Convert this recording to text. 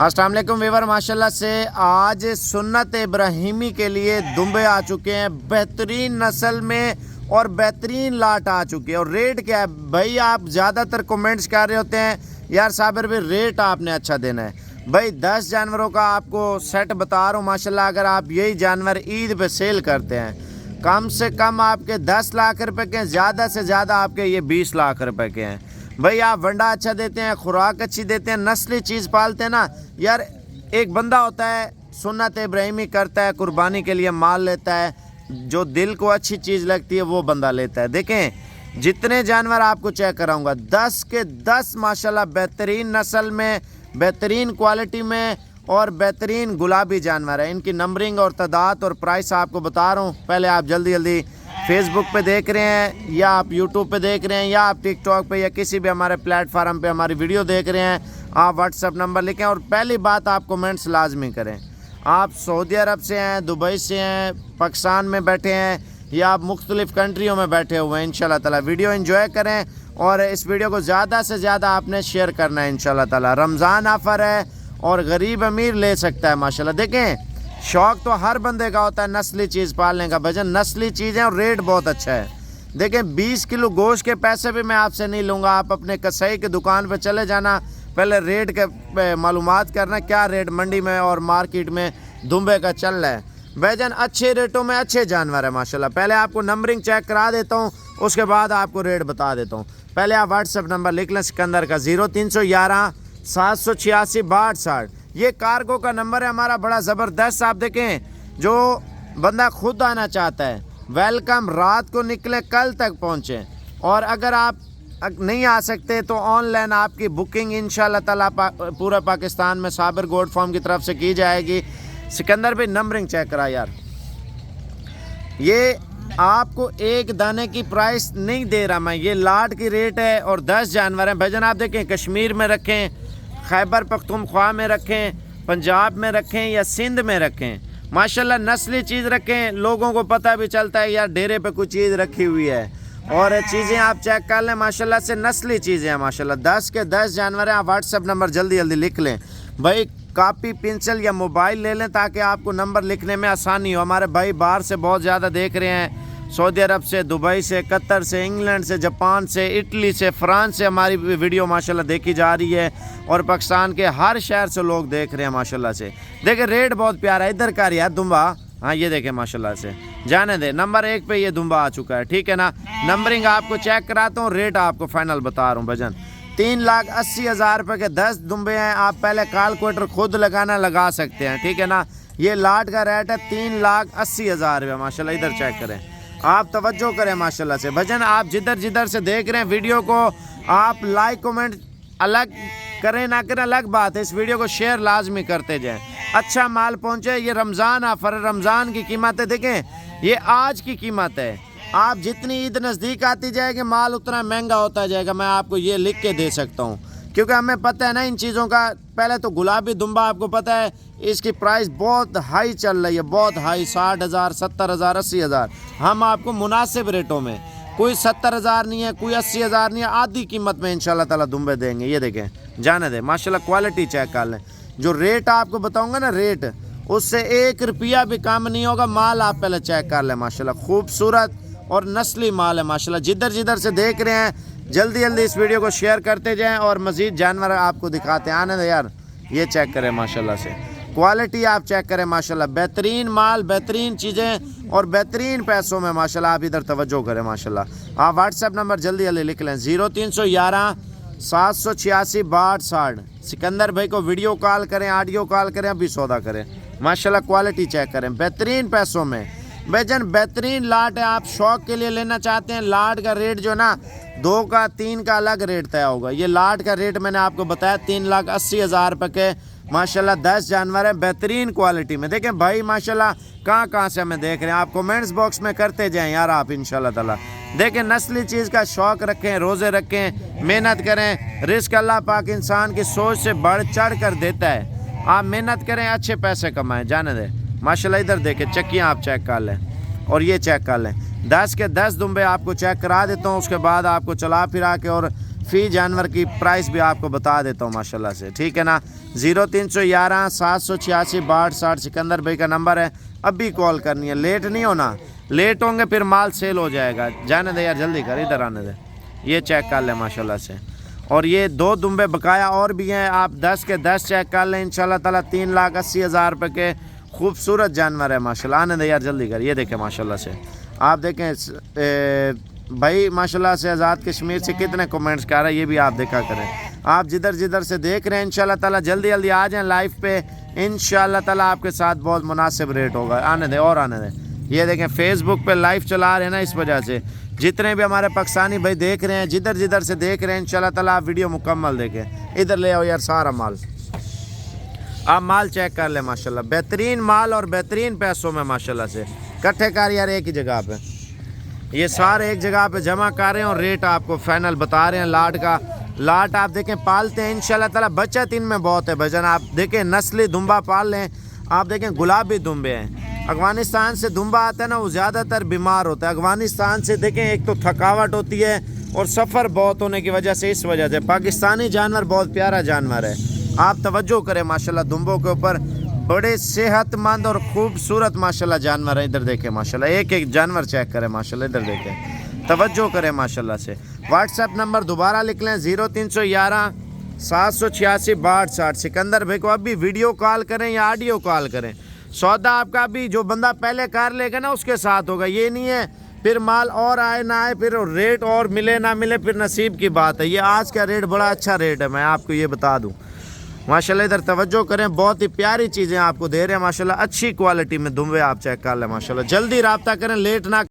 अस्सलाम वालेकुम वीवर, माशाल्लाह से आज सुन्नत इब्राहिमी के लिए दुम्बे आ चुके हैं बेहतरीन नस्ल में और बेहतरीन लाट आ चुकी है। और रेट क्या है भाई, आप ज़्यादातर कमेंट्स कर रहे होते हैं यार साबिर भाई रेट आपने अच्छा देना है। भाई 10 जानवरों का आपको सेट बता रहा हूँ माशाल्लाह। अगर आप यही जानवर ईद पे सेल करते हैं कम से कम आपके 10 लाख रुपए के हैं, ज़्यादा से ज़्यादा आपके ये 20 लाख रुपए के हैं। भाई आप वंडा अच्छा देते हैं, खुराक अच्छी देते हैं, नस्ली चीज़ पालते हैं ना यार। एक बंदा होता है सुन्नत इब्राहिमी करता है, कुर्बानी के लिए माल लेता है, जो दिल को अच्छी चीज़ लगती है वो बंदा लेता है। देखें जितने जानवर आपको चेक कराऊंगा 10 के 10 माशाल्लाह बेहतरीन नस्ल में, बेहतरीन क्वालिटी में और बेहतरीन गुलाबी जानवर है। इनकी नंबरिंग और तादाद और प्राइस आपको बता रहा हूँ। पहले आप जल्दी जल्दी फेसबुक पे देख रहे हैं या आप यूट्यूब पे देख रहे हैं या आप टिकटॉक पे या किसी भी हमारे प्लेटफार्म पे हमारी वीडियो देख रहे हैं, आप व्हाट्सअप नंबर लिखें। और पहली बात आप कमेंट्स लाजमी करें। आप सऊदी अरब से हैं, दुबई से हैं, पाकिस्तान में बैठे हैं या आप मुख्तलिफ़ कंट्रियों में बैठे हुए हैं, इंशाल्लाह ताला वीडियो एंजॉय करें और इस वीडियो को ज़्यादा से ज़्यादा आपने शेयर करना है इंशाल्लाह ताला। रमज़ान ऑफ़र है और गरीब अमीर ले सकता है माशाल्लाह। देखें शौक़ तो हर बंदे का होता है नस्ली चीज़ पालने का, भजन नस्ली चीज़ें और रेट बहुत अच्छा है। देखें 20 किलो गोश्त के पैसे भी मैं आपसे नहीं लूँगा। आप अपने कसाई की दुकान पे चले जाना, पहले रेट के मालूमात करना क्या रेट मंडी में और मार्केट में दुम्बे का चल रहा है। भजन अच्छे रेटों में अच्छे जानवर है माशाल्लाह। पहले आपको नंबरिंग चेक करा देता हूँ, उसके बाद आपको रेट बता देता हूँ। पहले आप व्हाट्सअप नंबर लिख लें सिकंदर का 0311 786 6260। ये कार्गो का नंबर है हमारा, बड़ा ज़बरदस्त। आप देखें जो बंदा खुद आना चाहता है वेलकम, रात को निकले कल तक पहुँचे। और अगर आप नहीं आ सकते तो ऑनलाइन आपकी बुकिंग इंशाल्लाह ताला पूरा पाकिस्तान में साबिर गोड फार्म की तरफ से की जाएगी। सिकंदर भाई नंबरिंग चेक करा यार, ये आपको एक दाने की प्राइस नहीं दे रहा मैं, ये लाट की रेट है और 10 जानवर हैं। भजन आप देखें कश्मीर में रखें, खैबर पख्तूनख्वा में रखें, पंजाब में रखें या सिंध में रखें, माशाल्लाह नस्ली चीज़ रखें। लोगों को पता भी चलता है यार डेरे पे कुछ चीज़ रखी हुई है और चीज़ें आप चेक कर लें माशाल्लाह से नस्ली चीज़ें हैं माशाल्लाह। 10 के 10 जानवर हैं। आप व्हाट्सअप नंबर जल्दी जल्दी लिख लें भाई, कॉपी पेंसिल या मोबाइल ले लें ताकि आपको नंबर लिखने में आसानी हो। हमारे भाई बाहर से बहुत ज़्यादा देख रहे हैं, सऊदी अरब से, दुबई से, कतर से, इंग्लैंड से, जापान से, इटली से, फ्रांस से हमारी वीडियो माशाल्लाह देखी जा रही है और पाकिस्तान के हर शहर से लोग देख रहे हैं माशाल्लाह से। देखें रेट बहुत प्यारा है। इधर का यार दुम्बा, हाँ ये देखें माशाल्लाह से, जाने दे नंबर 1 पे ये दुम्बा आ चुका है, ठीक है ना। नंबरिंग आपको चेक कराता हूँ, रेट आपको फाइनल बता रहा हूँ भजन। 3,80,000 रुपये के 10 दुम्बे हैं। आप पहले कैलकुलेटर खुद लगाना लगा सकते हैं, ठीक है ना। ये लाट का रेट है 3,80,000 रुपये माशाल्लाह। इधर चेक करें, आप तवज्जो करें माशाल्लाह से। भजन आप जिधर जिधर से देख रहे हैं वीडियो को, आप लाइक कमेंट अलग करें ना करें अलग बात है, इस वीडियो को शेयर लाजमी करते जाएं। अच्छा माल पहुंचे। ये रमज़ान ऑफर, रमज़ान की कीमत है, देखें ये आज की कीमत है। आप जितनी ईद नज़दीक आती जाएगी माल उतना महंगा होता जाएगा, मैं आपको ये लिख के दे सकता हूँ क्योंकि हमें पता है ना इन चीज़ों का। पहले तो गुलाबी दुम्बा आपको पता है इसकी प्राइस बहुत हाई चल रही है, बहुत हाई, 60,000, 70,000, 80,000। हम आपको मुनासिब रेटों में, कोई 70,000 नहीं है, कोई 80,000 नहीं है, आधी कीमत में इंशाल्लाह ताला दुम्बे देंगे। ये देखें जाने दे माशाल्लाह, क्वालिटी चेक कर लें। जो रेट आपको बताऊंगा ना रेट, उससे 1 रुपया भी कम नहीं होगा। माल आप पहले चेक कर लें माशाल्लाह, खूबसूरत और नस्ली माल है माशाल्लाह। जिधर जिधर से देख रहे हैं जल्दी जल्दी इस वीडियो को शेयर करते जाएं और मज़ीद जानवर आपको दिखाते हैं। आने दे यार, ये चेक करें माशाल्लाह से, क्वालिटी आप चेक करें माशाल्लाह। बेहतरीन माल, बेहतरीन चीज़ें और बेहतरीन पैसों में माशाल्लाह। आप इधर तवज्जो करें माशाल्लाह। आप व्हाट्सएप नंबर जल्दी जल्दी लिख लें 0311 786 6260। सिकंदर भाई को वीडियो कॉल करें, ऑडियो कॉल करें, अभी सौदा करें माशाल्लाह। क्वालिटी चेक करें, बेहतरीन पैसों में भजन, बेहतरीन लाट है। आप शौक के लिए लेना चाहते हैं, लाट का रेट जो ना 2 का 3 का अलग रेट तय होगा। ये लाट का रेट मैंने आपको बताया 3,80,000 रुपये के माशाल्लाह 10 जानवर है बेहतरीन क्वालिटी में। देखें भाई माशाल्लाह कहाँ से हमें देख रहे हैं, आप कमेंट्स बॉक्स में करते जाएं यार आप इंशाल्लाह ताला। देखें नस्ली चीज़ का शौक़ रखें, रोज़े रखें, मेहनत करें। रिस्क अल्लाह पाक इंसान की सोच से बढ़ चढ़ कर देता है। आप मेहनत करें, अच्छे पैसे कमाएं, जाने दें माशाल्लाह। इधर देखें चक्कियाँ आप चेक कर लें और ये चेक कर लें। 10 के 10 दुम्बे आपको चेक करा देता हूँ, उसके बाद आपको चला फिरा के और फ़ी जानवर की प्राइस भी आपको बता देता हूँ माशाल्लाह से, ठीक है ना। 0311 786 6260 सिकंदर भाई का नंबर है, अभी कॉल करनी है, लेट नहीं होना, लेट होंगे फिर माल सेल हो जाएगा। जाने दे यार, जल्दी कर, इधर आने दे। ये चेक कर ले माशाल्लाह से। और ये 2 दुम्बे बकाया और भी हैं, आप 10 के 10 चेक कर लें इंशाल्लाह ताला। 3,80,000 रुपये के खूबसूरत जानवर है माशाल्लाह। आने दे यार, जल्दी कर। ये देखें माशाल्लाह से, आप देखें भाई माशाल्लाह से आज़ाद कश्मीर से कितने कमेंट्स कर रहे हैं, ये भी आप देखा करें। आप जिधर जिधर से देख रहे हैं इंशाल्लाह ताला जल्दी जल्दी आ जाएं लाइव पे, इंशाल्लाह ताला आपके साथ बहुत मुनासिब रेट होगा। आने दे और आने दे। ये देखें फेसबुक पे लाइव चला रहे हैं ना, इस वजह से जितने भी हमारे पाकिस्तानी भाई देख रहे हैं, जिधर जिधर से देख रहे हैं, इंशाल्लाह ताला आप वीडियो मुकम्मल देखें। इधर ले आओ यार सारा माल, आप माल चेक कर ले माशाल्लाह। बेहतरीन माल और बेहतरीन पैसों में माशाल्लाह से। इकट्ठे कर यार एक ही जगह पे, ये सारे एक जगह पे जमा कर रहे हैं और रेट आपको फाइनल बता रहे हैं। लाट का लाट आप देखें पालते हैं इंशाल्लाह ताला, बचत इनमें बहुत है भजन। आप देखें नस्ली दुम्बा पाल लें, आप देखें गुलाबी दुम्बे हैं। अफगानिस्तान से दुम्बा आता है ना, वो ज़्यादातर बीमार होता है। अफगानिस्तान से देखें एक तो थकावट होती है और सफ़र बहुत होने की वजह से, इस वजह से। पाकिस्तानी जानवर बहुत प्यारा जानवर है, आप तवज्जो करें माशाल्लाह दुम्बों के ऊपर। बड़े सेहतमंद और खूबसूरत माशाल्लाह जानवर है। इधर देखें माशाल्लाह, एक एक जानवर चेक करें माशाल्लाह। इधर देखें, तवज्जो करें माशाल्लाह से। व्हाट्सएप नंबर दोबारा लिख लें, 0311 786 6260। सिकंदर भाई को अभी वीडियो कॉल करें या ऑडियो कॉल करें, सौदा आपका अभी जो बंदा पहले कर लेगा ना उसके साथ होगा। ये नहीं है फिर माल और आए ना आए, फिर रेट और मिले ना मिले, फिर नसीब की बात है। ये आज का रेट बड़ा अच्छा रेट है, मैं आपको ये बता दूँ माशाल्लाह। इधर तवज्जो करें, बहुत ही प्यारी चीज़ें आपको दे रहे हैं माशाल्लाह। अच्छी क्वालिटी में दुम्बे आप चेक कर लें माशाल्लाह। जल्दी रब्ता करें, लेट ना